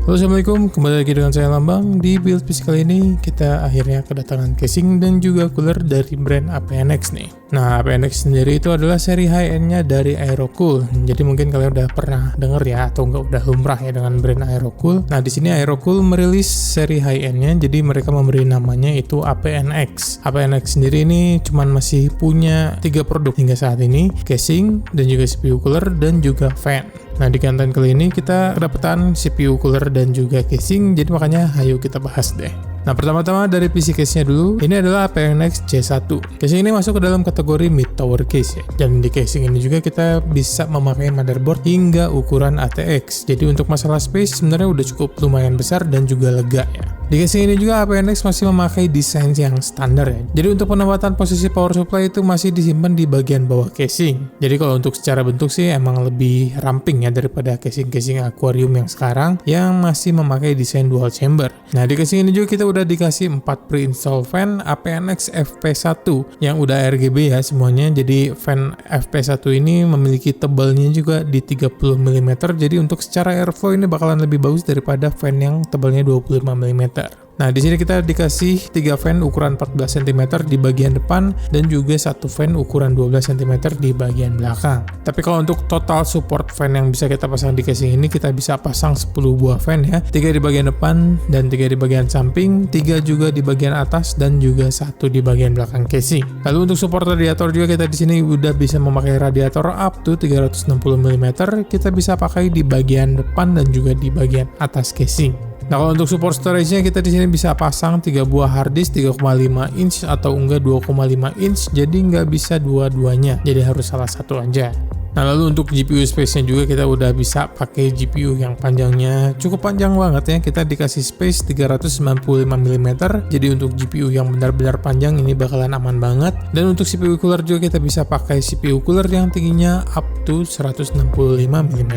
Halo, assalamualaikum, kembali lagi dengan saya Lambang. Di build PC kali ini kita akhirnya kedatangan casing dan juga cooler dari brand APNX nih. Nah, APNX sendiri itu adalah seri high-end-nya dari Aerocool. Jadi mungkin kalian udah pernah denger ya, atau enggak udah lumrah ya dengan brand Aerocool. Nah, di sini Aerocool merilis seri high-end-nya, jadi mereka memberi namanya itu APNX. APNX sendiri ini cuman masih punya 3 produk hingga saat ini, casing, dan juga CPU cooler, dan juga fan. Nah, di konten kali ini kita kedapatan CPU cooler dan juga casing, jadi makanya ayo kita bahas deh. Nah, pertama-tama dari PC case-nya dulu, ini adalah APNX C1. Casing ini masuk ke dalam kategori mid tower case ya. Dan di casing ini juga kita bisa memakai motherboard hingga ukuran ATX. Jadi untuk masalah space sebenarnya udah cukup lumayan besar dan juga lega ya. Di casing ini juga APNX masih memakai desain yang standar ya. Jadi untuk penempatan posisi power supply itu masih disimpan di bagian bawah casing. Jadi kalau untuk secara bentuk sih emang lebih ramping ya daripada casing-casing aquarium yang sekarang yang masih memakai desain dual chamber. Nah, di casing ini juga kita udah dikasih 4 pre-install fan APNX FP1 yang udah RGB ya semuanya. Jadi fan FP1 ini memiliki tebalnya juga di 30 mm. Jadi untuk secara airflow ini bakalan lebih bagus daripada fan yang tebalnya 25 mm. Nah, di sini kita dikasih 3 fan ukuran 14 cm di bagian depan dan juga 1 fan ukuran 12 cm di bagian belakang. Tapi kalau untuk total support fan yang bisa kita pasang di casing ini, kita bisa pasang 10 buah fan ya. 3 di bagian depan dan 3 di bagian samping, 3 juga di bagian atas dan juga 1 di bagian belakang casing. Lalu untuk support radiator juga kita di sini udah bisa memakai radiator up to 360 mm. Kita bisa pakai di bagian depan dan juga di bagian atas casing. Nah, kalau untuk support storage-nya kita di sini bisa pasang 3 buah hard disk 3,5 inch atau enggak 2,5 inch, jadi nggak bisa dua-duanya, jadi harus salah satu aja. Nah, lalu untuk GPU space-nya juga kita udah bisa pakai GPU yang panjangnya cukup panjang banget ya. Kita dikasih space 395 mm, jadi untuk GPU yang benar-benar panjang ini bakalan aman banget. Dan untuk CPU cooler juga kita bisa pakai CPU cooler yang tingginya up to 165 mm.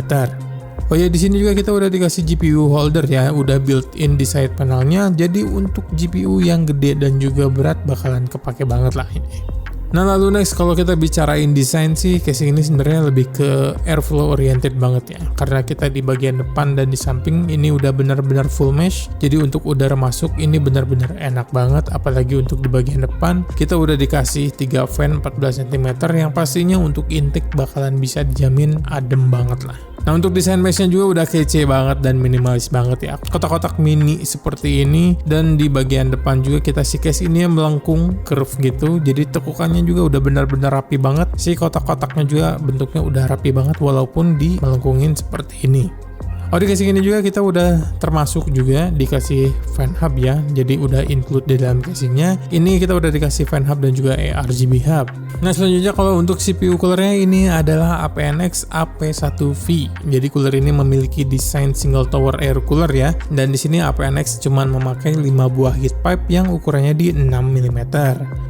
Oh ya, di sini juga kita udah dikasih GPU holder ya, udah built-in di side panelnya. Jadi untuk GPU yang gede dan juga berat bakalan kepake banget lah ini. Nah, lalu next kalau kita bicarain desain sih, casing ini sebenarnya lebih ke airflow oriented banget ya. Karena kita di bagian depan dan di samping ini udah benar-benar full mesh. Jadi untuk udara masuk ini benar-benar enak banget. Apalagi untuk di bagian depan kita udah dikasih 3 fan 14 cm yang pastinya untuk intake bakalan bisa dijamin adem banget lah. Nah, untuk desain mesh-nya juga udah kece banget dan minimalis banget ya. Kotak-kotak mini seperti ini, dan di bagian depan juga kita si case ini yang melengkung curve gitu. Jadi tekukannya juga udah benar-benar rapi banget. Si kotak-kotaknya juga bentuknya udah rapi banget walaupun di melengkungin seperti ini. Oh, di casing ini juga kita udah termasuk juga dikasih fan hub ya. Jadi udah include di dalam casingnya. Ini kita udah dikasih fan hub dan juga RGB hub. Nah, selanjutnya kalau untuk CPU coolernya ini adalah APNX AP1V. Jadi cooler ini memiliki desain single tower air cooler ya. Dan di sini APNX cuman memakai 5 buah heat pipe yang ukurannya di 6 mm.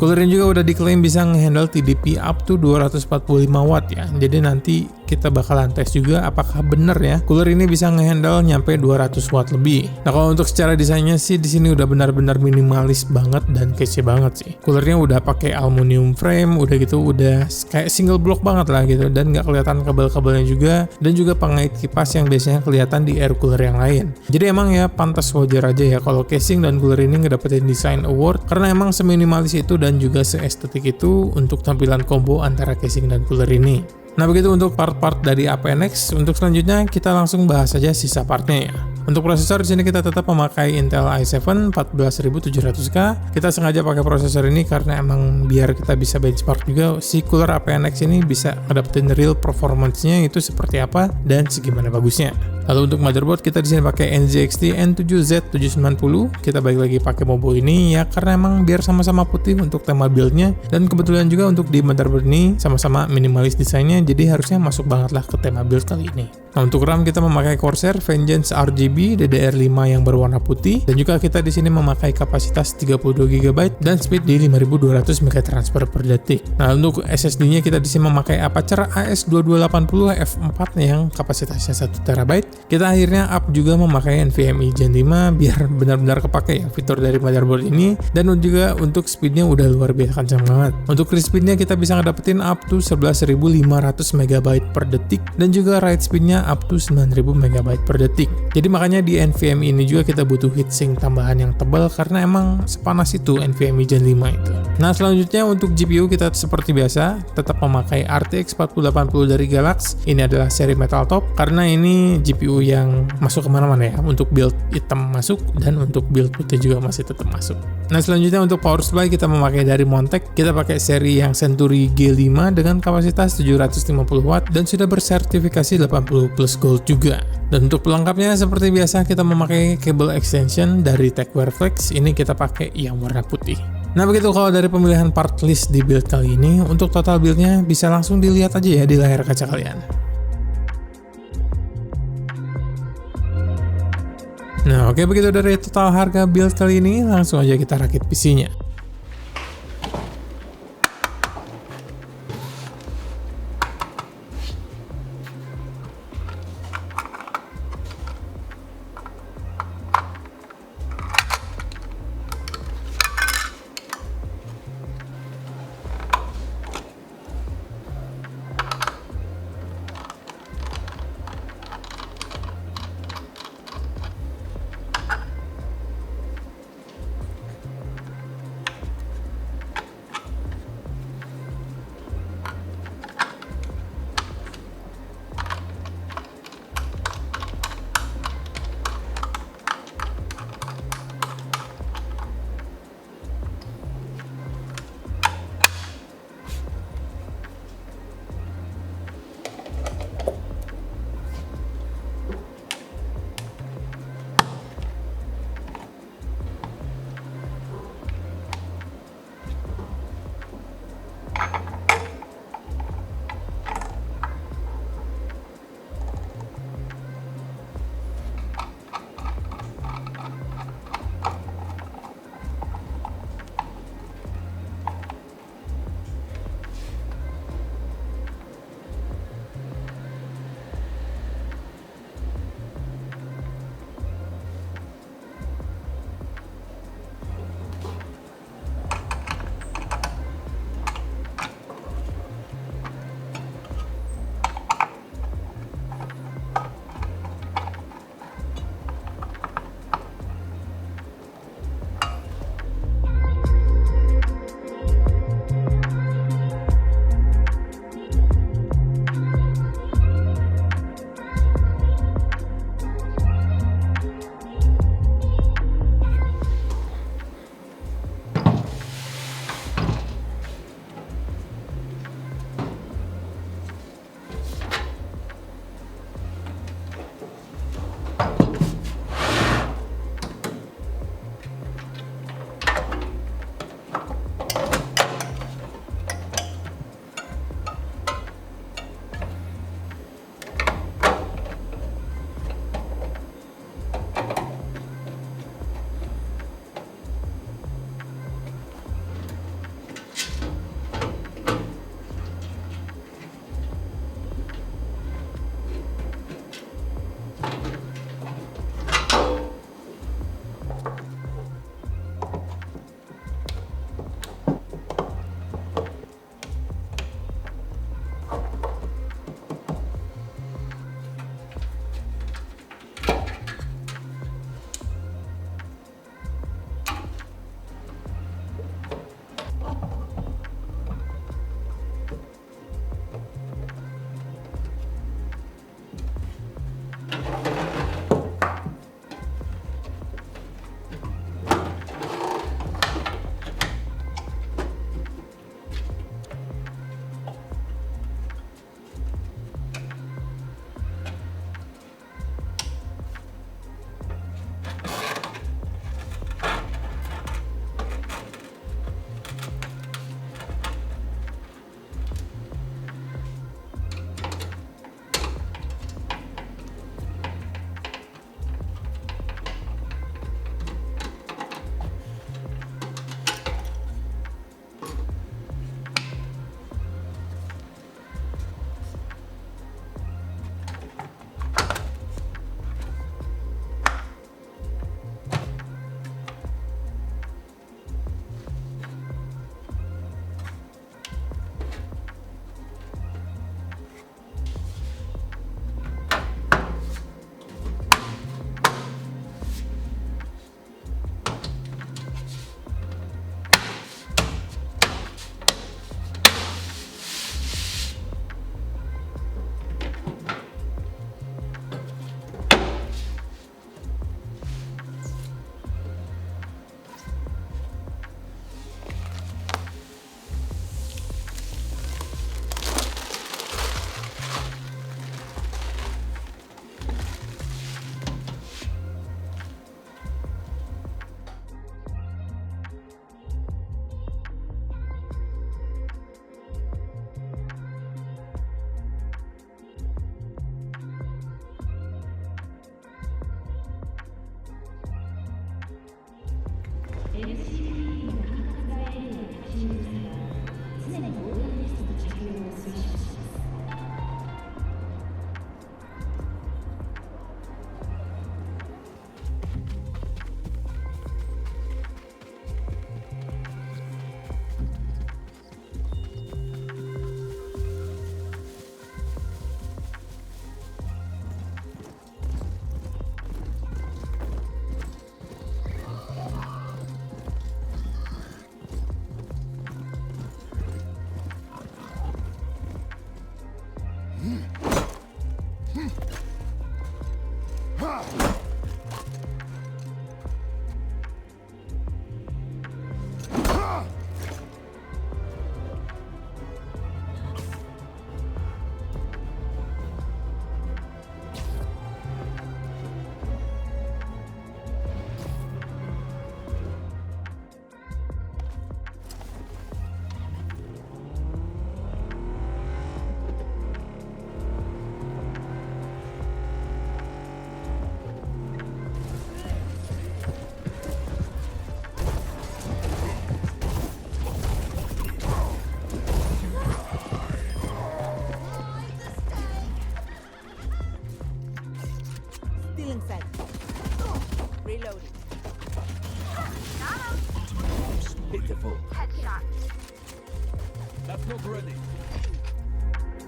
Cooler ini juga udah diklaim bisa ngehandle TDP up to 245 watt ya. Jadi nanti kita bakalan tes juga apakah bener ya cooler ini bisa ngehandle nyampe 200 watt lebih. Nah, kalau untuk secara desainnya sih di sini udah benar-benar minimalis banget dan kece banget sih. Coolernya udah pakai aluminium frame, udah gitu udah kayak single block banget lah gitu, dan nggak kelihatan kabel-kabelnya juga, dan juga pengait kipas yang biasanya kelihatan di air cooler yang lain. Jadi emang ya pantas wajar aja ya kalau casing dan cooler ini ngedapetin design award karena emang seminimalis itu dan juga seestetik itu untuk tampilan combo antara casing dan cooler ini. Nah, begitu untuk part-part dari APNX. Untuk selanjutnya kita langsung bahas saja sisa partnya ya. Untuk prosesor di sini kita tetap memakai Intel i7 14700K. Kita sengaja pakai prosesor ini karena emang biar kita bisa benchmark juga si cooler APNX ini bisa ngedapetin real performance-nya itu seperti apa dan segimana bagusnya. Lalu untuk motherboard kita di sini pakai NZXT N7Z790. Kita balik lagi pakai Mobo ini ya karena emang biar sama-sama putih untuk tema build-nya, dan kebetulan juga untuk di motherboard ini sama-sama minimalis desainnya, jadi harusnya masuk banget lah ke tema build kali ini. Nah, untuk RAM kita memakai Corsair Vengeance RGB DDR5 yang berwarna putih, dan juga kita di sini memakai kapasitas 32 GB dan speed di 5200 MB transfer per detik. Nah, untuk SSD-nya kita di sini memakai Apacer AS2280 F4 yang kapasitasnya 1 TB Kita akhirnya up juga memakai NVMe Gen 5 biar benar-benar kepake ya fitur dari motherboard ini, dan juga untuk speednya udah luar biasa kencang banget. Untuk read speednya kita bisa ngedapetin up to 11.500 MB per detik, dan juga write speednya up to 9.000 MB per detik. Jadi makanya di NVMe ini juga kita butuh heatsink tambahan yang tebal karena emang sepanas itu NVMe Gen 5 itu. Nah selanjutnya untuk GPU kita seperti biasa tetap memakai RTX 4080 dari Galax. Ini adalah seri metal top karena ini GPU yang masuk kemana-mana ya, untuk build hitam masuk dan untuk build putih juga masih tetap masuk. Nah selanjutnya untuk power supply kita memakai dari Montech, kita pakai seri yang Century G5 dengan kapasitas 750 watt dan sudah bersertifikasi 80 plus gold juga. Dan untuk pelengkapnya seperti biasa kita memakai cable extension dari Tecware Flex, ini kita pakai yang warna putih. Nah begitu kalau dari pemilihan part list di build kali ini. Untuk total buildnya bisa langsung dilihat aja ya di layar kaca kalian. Nah oke, begitu dari total harga build kali ini, langsung aja kita rakit PC-nya.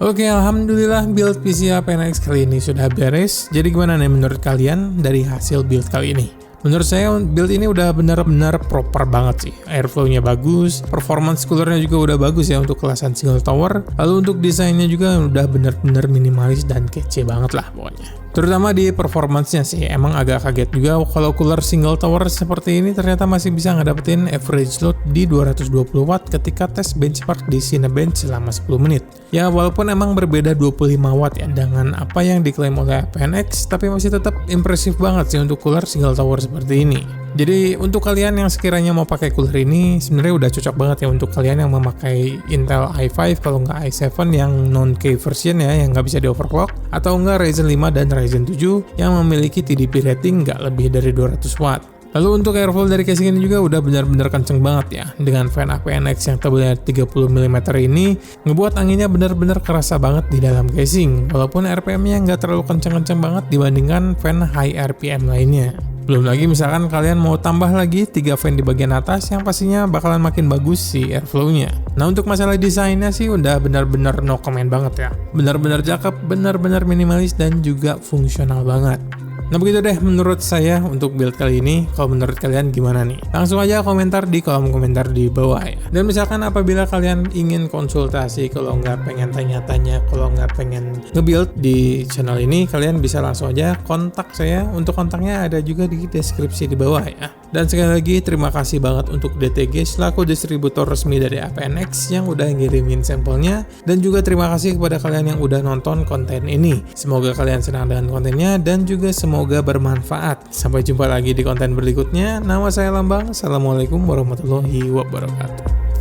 Oke, alhamdulillah build PC APNX kali ini sudah beres. Jadi gimana nih menurut kalian dari hasil build kali ini? Menurut saya build ini udah benar-benar proper banget sih. Airflow-nya bagus, performance coolernya juga udah bagus ya untuk kelasan single tower. Lalu untuk desainnya juga udah benar-benar minimalis dan kece banget lah pokoknya. Terutama di performance-nya sih, emang agak kaget juga kalau cooler single tower seperti ini ternyata masih bisa ngedapetin average load di 220 watt ketika tes benchmark di Cinebench selama 10 menit. Ya walaupun emang berbeda 25 watt ya dengan apa yang diklaim oleh APNX, tapi masih tetap impresif banget sih untuk cooler single tower seperti ini. Jadi untuk kalian yang sekiranya mau pakai cooler ini sebenarnya udah cocok banget ya untuk kalian yang memakai Intel i5 kalau nggak i7 yang non-K version ya yang nggak bisa di overclock, atau nggak Ryzen 5 dan Ryzen 7 yang memiliki TDP rating nggak lebih dari 200 watt. Lalu untuk airflow dari casing ini juga udah benar-benar kenceng banget ya. Dengan fan APNX yang tebalnya 30 mm ini ngebuat anginnya benar-benar kerasa banget di dalam casing, walaupun RPM-nya nggak terlalu kenceng-kenceng banget dibandingkan fan high RPM lainnya. Belum lagi misalkan kalian mau tambah lagi 3 fan di bagian atas yang pastinya bakalan makin bagus si airflow-nya. Nah untuk masalah desainnya sih udah benar-benar no comment banget ya. Benar-benar cakep, benar-benar minimalis dan juga fungsional banget. Nah begitu deh menurut saya untuk build kali ini. Kalau menurut kalian gimana nih? Langsung aja komentar di kolom komentar di bawah ya. Dan misalkan apabila kalian ingin konsultasi, kalau nggak pengen tanya-tanya, kalau nggak pengen nge-build di channel ini, kalian bisa langsung aja kontak saya. Untuk kontaknya ada juga di deskripsi di bawah ya. Dan sekali lagi terima kasih banget untuk DTG selaku distributor resmi dari APNX yang udah ngirimin sampelnya. Dan juga terima kasih kepada kalian yang udah nonton konten ini. Semoga kalian senang dengan kontennya dan juga semoga bermanfaat. Sampai jumpa lagi di konten berikutnya. Nama saya Lambang. Assalamualaikum warahmatullahi wabarakatuh.